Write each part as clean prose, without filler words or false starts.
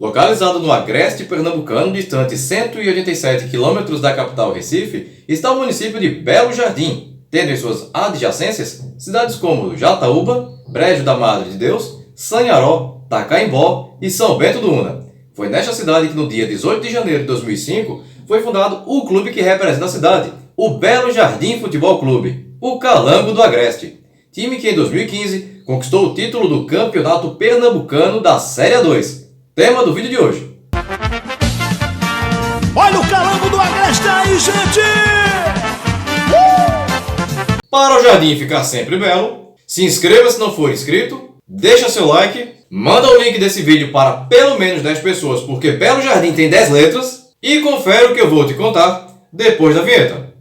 Localizado no agreste pernambucano, distante 187 quilômetros da capital Recife, está o município de Belo Jardim, tendo em suas adjacências cidades como Jataúba, Brejo da Madre de Deus, Sanharó, Tacaimbó e São Bento do Una. Foi nesta cidade que no dia 18 de janeiro de 2005 foi fundado o clube que representa a cidade, o Belo Jardim Futebol Clube, o Calango do Agreste, time que em 2015 conquistou o título do Campeonato Pernambucano da Série A2. Tema do vídeo de hoje. Olha o Calango do Agreste aí, gente! Para o jardim ficar sempre belo, se inscreva se não for inscrito, deixa seu like, manda o link desse vídeo para pelo menos 10 pessoas, porque Belo Jardim tem 10 letras, e confere o que eu vou te contar depois da vinheta.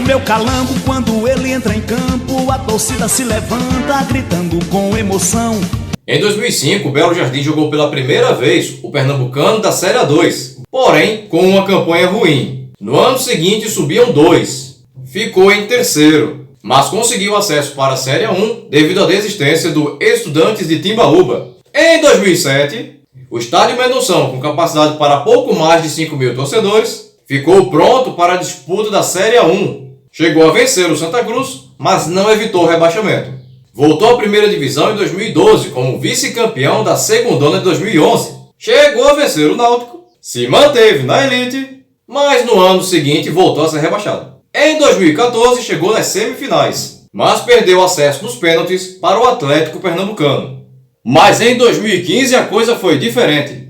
Meu Calango, quando ele entra em campo, a torcida se levanta gritando com emoção. Em 2005, o Belo Jardim jogou pela primeira vez o Pernambucano da Série A2, porém com uma campanha ruim. No ano seguinte subiam 2, ficou em terceiro, mas conseguiu acesso para a Série A1 devido à desistência do Estudantes de Timbaúba. Em 2007, o estádio Mendonção, com capacidade para pouco mais de 5 mil torcedores, ficou pronto para a disputa da Série A1. Chegou a vencer o Santa Cruz, mas não evitou o rebaixamento. Voltou à primeira divisão em 2012 como vice-campeão da Segundona de 2011. Chegou a vencer o Náutico, se manteve na elite, mas no ano seguinte voltou a ser rebaixado. Em 2014 chegou nas semifinais, mas perdeu acesso nos pênaltis para o Atlético Pernambucano. Mas em 2015 a coisa foi diferente.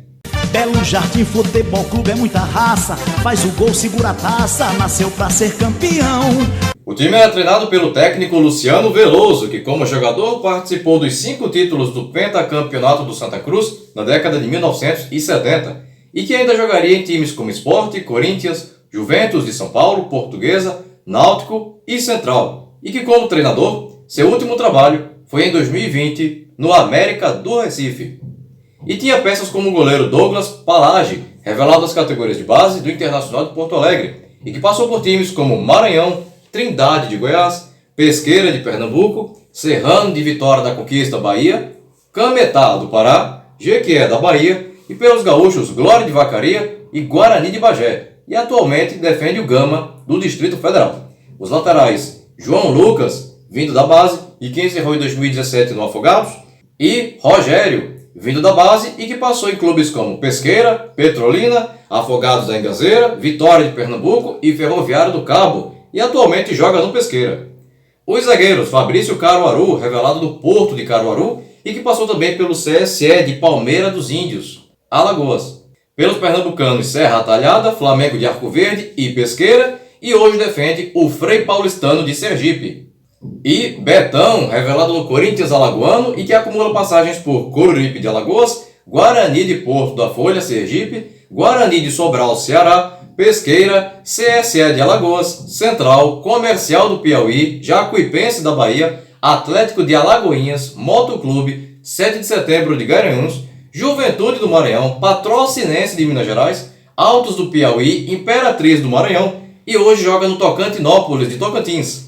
Belo Jardim Futebol Clube é muita raça, faz o gol, segura a taça, nasceu pra ser campeão. O time era treinado pelo técnico Luciano Veloso, que como jogador participou dos 5 títulos do pentacampeonato do Santa Cruz na década de 1970 e que ainda jogaria em times como Sport, Corinthians, Juventus de São Paulo, Portuguesa, Náutico e Central, e que como treinador, seu último trabalho foi em 2020 no América do Recife. E tinha peças como o goleiro Douglas Palage, revelado das categorias de base do Internacional de Porto Alegre, e que passou por times como Maranhão, Trindade de Goiás, Pesqueira de Pernambuco, Serrano de Vitória da Conquista, Bahia, Cametá do Pará, Jequié da Bahia e pelos gaúchos Glória de Vacaria e Guarani de Bagé, e atualmente defende o Gama do Distrito Federal. Os laterais João Lucas, vindo da base e que encerrou em 2017 no Afogados, e Rogério, vindo da base e que passou em clubes como Pesqueira, Petrolina, Afogados da Engazeira, Vitória de Pernambuco e Ferroviário do Cabo, e atualmente joga no Pesqueira. Os zagueiros Fabrício Caruaru, revelado do Porto de Caruaru, e que passou também pelo CSE de Palmeira dos Índios, Alagoas. Pelos pernambucanos Serra Talhada, Flamengo de Arco Verde e Pesqueira, e hoje defende o Frei Paulistano de Sergipe. E Betão, revelado no Corinthians alagoano e que acumula passagens por Coruripe de Alagoas, Guarani de Porto da Folha, Sergipe, Guarani de Sobral, Ceará, Pesqueira, CSE de Alagoas, Central, Comercial do Piauí, Jacuipense da Bahia, Atlético de Alagoinhas, Motoclube, 7 de Setembro de Garanhuns, Juventude do Maranhão, Patrocinense de Minas Gerais, Altos do Piauí, Imperatriz do Maranhão e hoje joga no Tocantinópolis de Tocantins.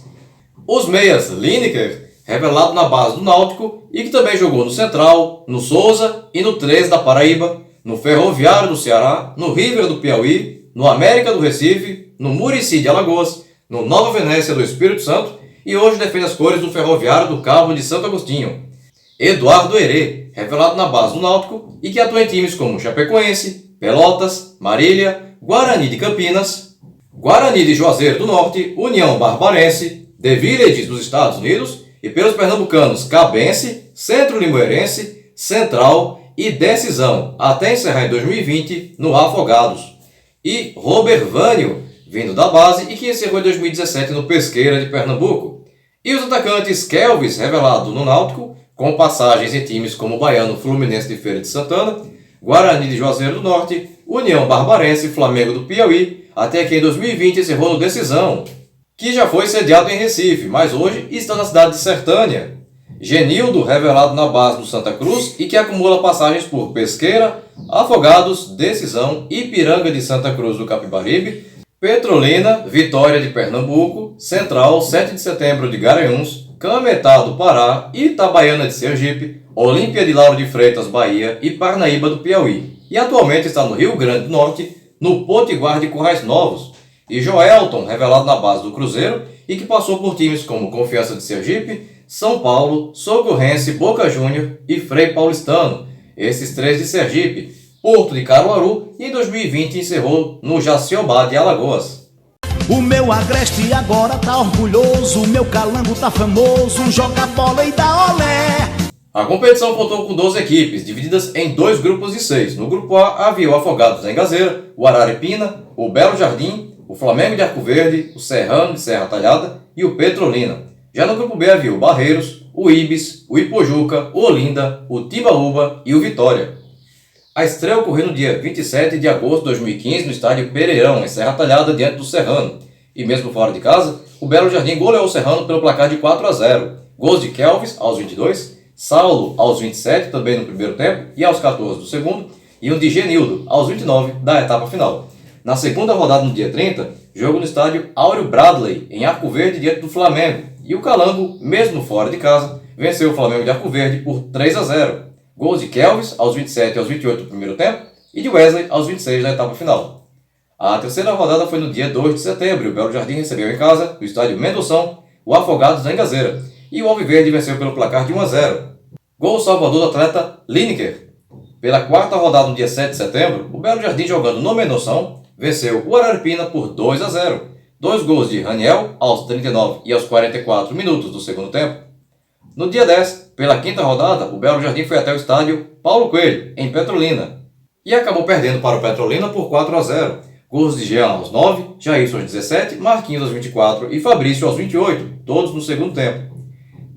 Os meias Lineker, revelado na base do Náutico e que também jogou no Central, no Souza e no 13 da Paraíba, no Ferroviário do Ceará, no River do Piauí, no América do Recife, no Murici de Alagoas, no Nova Venécia do Espírito Santo e hoje defende as cores do Ferroviário do Cabo de Santo Agostinho. Eduardo Herê, revelado na base do Náutico e que atua em times como Chapecoense, Pelotas, Marília, Guarani de Campinas, Guarani de Juazeiro do Norte, União Barbarense, The Villages dos Estados Unidos e pelos pernambucanos Cabense, Centro Limoeirense, Central e Decisão, até encerrar em 2020 no Afogados. E Robert Vânio, vindo da base e que encerrou em 2017 no Pesqueira de Pernambuco. E os atacantes Kelvis, revelado no Náutico, com passagens em times como Baiano, Fluminense de Feira de Santana, Guarani de Juazeiro do Norte, União Barbarense e Flamengo do Piauí, até que em 2020 encerrou no Decisão, que já foi sediado em Recife, mas hoje está na cidade de Sertânia. Genildo, revelado na base do Santa Cruz e que acumula passagens por Pesqueira, Afogados, Decisão, Ipiranga de Santa Cruz do Capibaribe, Petrolina, Vitória de Pernambuco, Central, 7 de Setembro de Garanhuns, Cametá do Pará, Itabaiana de Sergipe, Olímpia de Lauro de Freitas, Bahia e Parnaíba do Piauí. E atualmente está no Rio Grande do Norte, no Potiguar de Currais Novos. E Joelton, revelado na base do Cruzeiro e que passou por times como Confiança de Sergipe, São Paulo, Socorrense, Boca Júnior e Frei Paulistano. Esses três de Sergipe, Porto de Caruaru e em 2020 encerrou no Jaciobá de Alagoas. O meu Agreste agora tá orgulhoso, o meu Calango tá famoso, joga bola e dá olé. A competição contou com 12 equipes, divididas em 2 grupos de 6. No grupo A havia o Afogados da Engazeira, o Araripina, o Belo Jardim, o Flamengo de Arco Verde, o Serrano de Serra Talhada e o Petrolina. Já no grupo B havia o Barreiros, o Ibis, o Ipojuca, o Olinda, o Timbaúba e o Vitória. A estreia ocorreu no dia 27 de agosto de 2015 no estádio Pereirão, em Serra Talhada, diante do Serrano. E mesmo fora de casa, o Belo Jardim goleou o Serrano pelo placar de 4-0. Gols de Kelvis aos 22, Saulo aos 27, também no primeiro tempo, e aos 14 do segundo, e um de Genildo aos 29 da etapa final. Na segunda rodada, no dia 30, jogo no estádio Áureo Bradley, em Arco Verde, diante do Flamengo. E o Calango, mesmo fora de casa, venceu o Flamengo de Arco Verde por 3-0. Gols de Kelvis aos 27 e aos 28 do primeiro tempo e de Wesley aos 26 da etapa final. A terceira rodada foi no dia 2 de setembro e o Belo Jardim recebeu em casa, no estádio Mendoção, o Afogados da Engazeira. E o Alviverde venceu pelo placar de 1-0. Gol salvador do atleta Lineker. Pela quarta rodada no dia 7 de setembro, o Belo Jardim, jogando no Mendoção, venceu o Araripina por 2-0. 2 gols de Raniel aos 39 e aos 44 minutos do segundo tempo. No dia 10, pela quinta rodada, o Belo Jardim foi até o estádio Paulo Coelho, em Petrolina, e acabou perdendo para o Petrolina por 4-0. Gols de Jean aos 9, Jailson aos 17, Marquinhos aos 24 e Fabrício aos 28, todos no segundo tempo.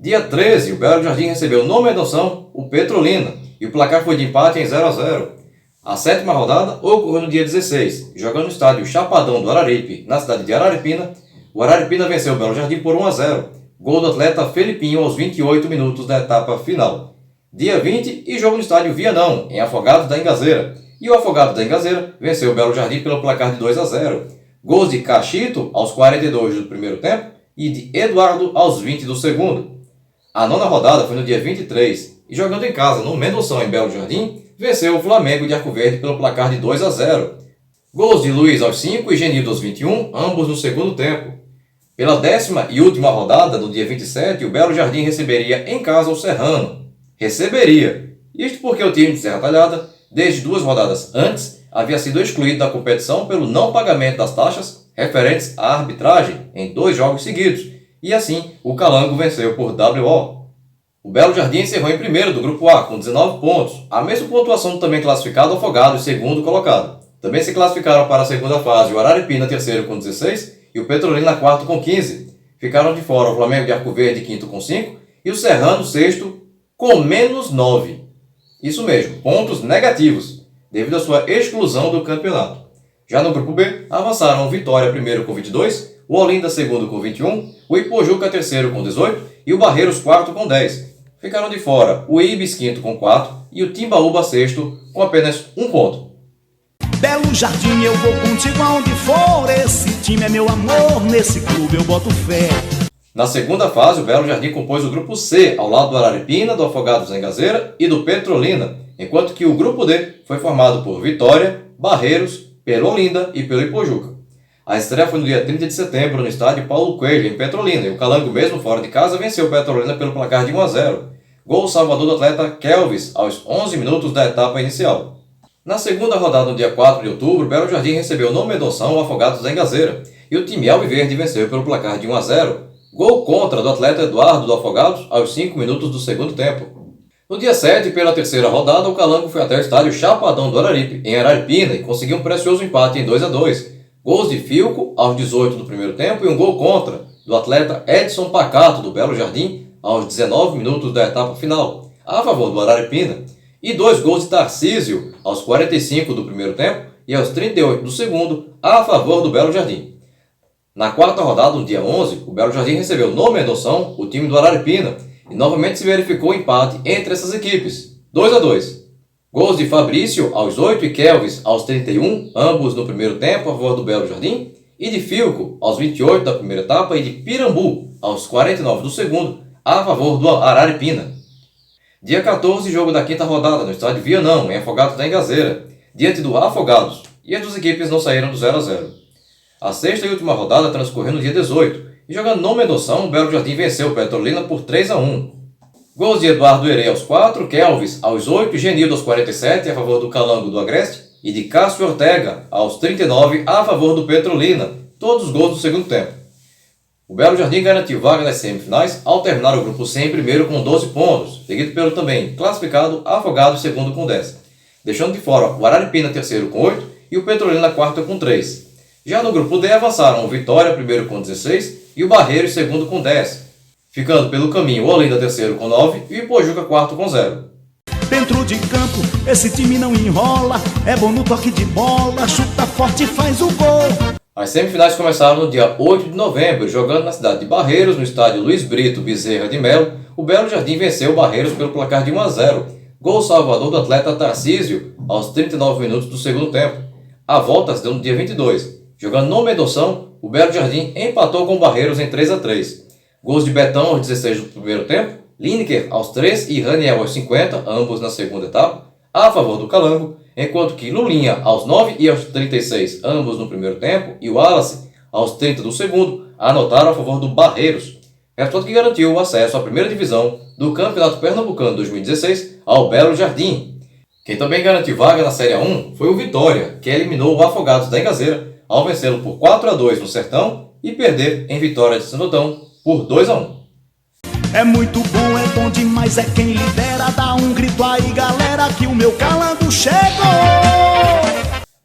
Dia 13, o Belo Jardim recebeu no Mendoção o Petrolina, e o placar foi de empate em 0-0. A sétima rodada ocorreu no dia 16, jogando no estádio Chapadão do Araripe, na cidade de Araripina. O Araripina venceu o Belo Jardim por 1-0. Gol do atleta Felipinho aos 28 minutos da etapa final. Dia 20, e jogo no estádio Vianão, em Afogados da Engazeira. E o Afogados da Engazeira venceu o Belo Jardim pelo placar de 2-0. Gols de Cachito aos 42 do primeiro tempo e de Eduardo aos 20 do segundo. A nona rodada foi no dia 23, e jogando em casa no Mendoção, em Belo Jardim, venceu o Flamengo de Arco Verde pelo placar de 2-0. Gols de Luiz aos 5 e Genildo aos 21, ambos no segundo tempo. Pela 10ª e última rodada, no dia 27, o Belo Jardim receberia em casa o Serrano. Receberia. Isto porque o time de Serra Talhada, desde 2 rodadas antes, havia sido excluído da competição pelo não pagamento das taxas referentes à arbitragem em 2 jogos seguidos. E assim, o Calango venceu por WO. O Belo Jardim encerrou em primeiro do grupo A, com 19 pontos, a mesma pontuação do também classificado Afogados, segundo colocado. Também se classificaram para a segunda fase o Araripina, terceiro, com 16, e o Petrolina, quarto, com 15. Ficaram de fora o Flamengo de Arco Verde, quinto, com 5, e o Serrano, sexto, com menos 9. Isso mesmo, pontos negativos, devido à sua exclusão do campeonato. Já no grupo B, avançaram o Vitória, primeiro, com 22, o Olinda, segundo, com 21, o Ipojuca, terceiro, com 18, e o Barreiros, quarto, com 10. Ficaram de fora o Ibis, quinto, com 4, e o Timbaúba, sexto, com apenas 1 ponto. Belo Jardim, eu vou contigo aonde for, esse time é meu amor, nesse clube eu boto fé. Na segunda fase, o Belo Jardim compôs o grupo C, ao lado do Araripina, do Afogados da Engazeira e do Petrolina, enquanto que o grupo D foi formado por Vitória, Barreiros, pelo Olinda e pelo Ipojuca. A estreia foi no dia 30 de setembro no estádio Paulo Coelho, em Petrolina, e o Calango, mesmo fora de casa, venceu o Petrolina pelo placar de 1-0. Gol salvador do atleta Kelvis aos 11 minutos da etapa inicial. Na segunda rodada, no dia 4 de outubro, o Belo Jardim recebeu no Mendoção o Afogados da Engazeira, e o time alviverde venceu pelo placar de 1-0. Gol contra do atleta Eduardo do Afogados aos 5 minutos do segundo tempo. No dia 7, pela terceira rodada, o Calango foi até o estádio Chapadão do Araripe, em Araripina, e conseguiu um precioso empate em 2-2. Gols de Filco aos 18 do primeiro tempo e um gol contra do atleta Edson Pacato do Belo Jardim aos 19 minutos da etapa final, a favor do Araripina, e 2 gols de Tarcísio aos 45 do primeiro tempo e aos 38 do segundo, a favor do Belo Jardim. Na quarta rodada, no dia 11, o Belo Jardim recebeu no Mendoção o time do Araripina e novamente se verificou o empate entre essas equipes, 2-2. Gols de Fabrício aos 8 e Kelvis aos 31, ambos no primeiro tempo a favor do Belo Jardim, e de Filco, aos 28 da primeira etapa, e de Pirambu, aos 49 do segundo, a favor do Araripina. Dia 14, jogo da quinta rodada no estádio Vianão, em Afogados da Engazeira, diante do Afogados, e as duas equipes não saíram do 0 a 0. A sexta e última rodada transcorreu no dia 18, e jogando no Mendoção, o Belo Jardim venceu o Petrolina por 3 a 1. Gols de Eduardo Herê aos 4, Kelvis aos 8, Genildo aos 47 a favor do Calango do Agreste e de Cássio Ortega aos 39 a favor do Petrolina, todos os gols do segundo tempo. O Belo Jardim garantiu vaga nas semifinais ao terminar o grupo C em primeiro com 12 pontos, seguido pelo também classificado Afogados segundo com 10, deixando de fora o Araripina terceiro com 8 e o Petrolina quarto com 3. Já no grupo D avançaram o Vitória primeiro com 16 e o Barreiros segundo com 10, ficando pelo caminho o Olinda terceiro com 9 e o Ipojuca quarto com 0. Dentro de campo, esse time não enrola, é bom no toque de bola, chuta forte e faz o gol. As semifinais começaram no dia 8 de novembro, jogando na cidade de Barreiros, no estádio Luiz Brito Bezerra de Melo. O Belo Jardim venceu o Barreiros pelo placar de 1 a 0, gol salvador do atleta Tarcísio aos 39 minutos do segundo tempo. A volta se deu no dia 22. Jogando no Mendoção, o Belo Jardim empatou com o Barreiros em 3 a 3. Gols de Betão aos 16 do primeiro tempo, Lineker aos 3 e Raniel aos 50, ambos na segunda etapa, a favor do Calango, enquanto que Lulinha aos 9 e aos 36, ambos no primeiro tempo, e o Wallace aos 30 do segundo, anotaram a favor do Barreiros. Resultado que garantiu o acesso à primeira divisão do Campeonato Pernambucano 2016 ao Belo Jardim. Quem também garantiu vaga na Série A1 foi o Vitória, que eliminou o Afogados da Engazeira ao vencê-lo por 4 a 2 no Sertão e perder em Vitória de Santo Antão por 2 a 1. É muito bom, é bom demais, é quem lidera, dá um grito aí galera que o meu Calango chegou!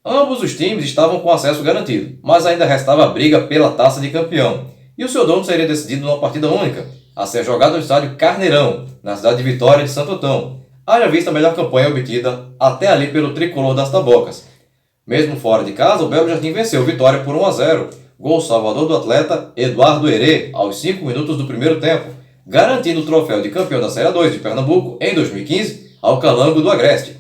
Ambos os times estavam com acesso garantido, mas ainda restava a briga pela taça de campeão, e o seu dono seria decidido numa partida única, a ser jogada no estádio Carneirão, na cidade de Vitória de Santo Antão. Haja vista a melhor campanha obtida até ali pelo tricolor das Tabocas. Mesmo fora de casa, o Belo Jardim venceu Vitória por 1 a 0, gol salvador do atleta Eduardo Herê aos 5 minutos do primeiro tempo, garantindo o troféu de campeão da Série 2 de Pernambuco em 2015 ao Calango do Agreste.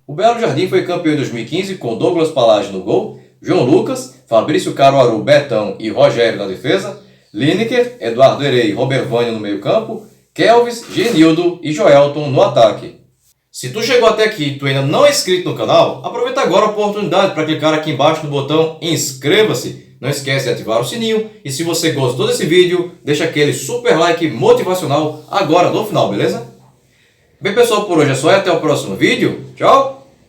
O Belo Jardim foi campeão em 2015 com Douglas Palage no gol, João Lucas, Fabrício Caruaru, Betão e Rogério na defesa, Lineker, Eduardo Herê e Robert Vânio no meio campo, Kelvis, Genildo e Joelton no ataque. Se tu chegou até aqui e tu ainda não é inscrito no canal, aproveita agora a oportunidade para clicar aqui embaixo no botão inscreva-se. Não esquece de ativar o sininho e se você gostou desse vídeo, deixa aquele super like motivacional agora no final, beleza? Bem pessoal, por hoje é só e até o próximo vídeo. Tchau!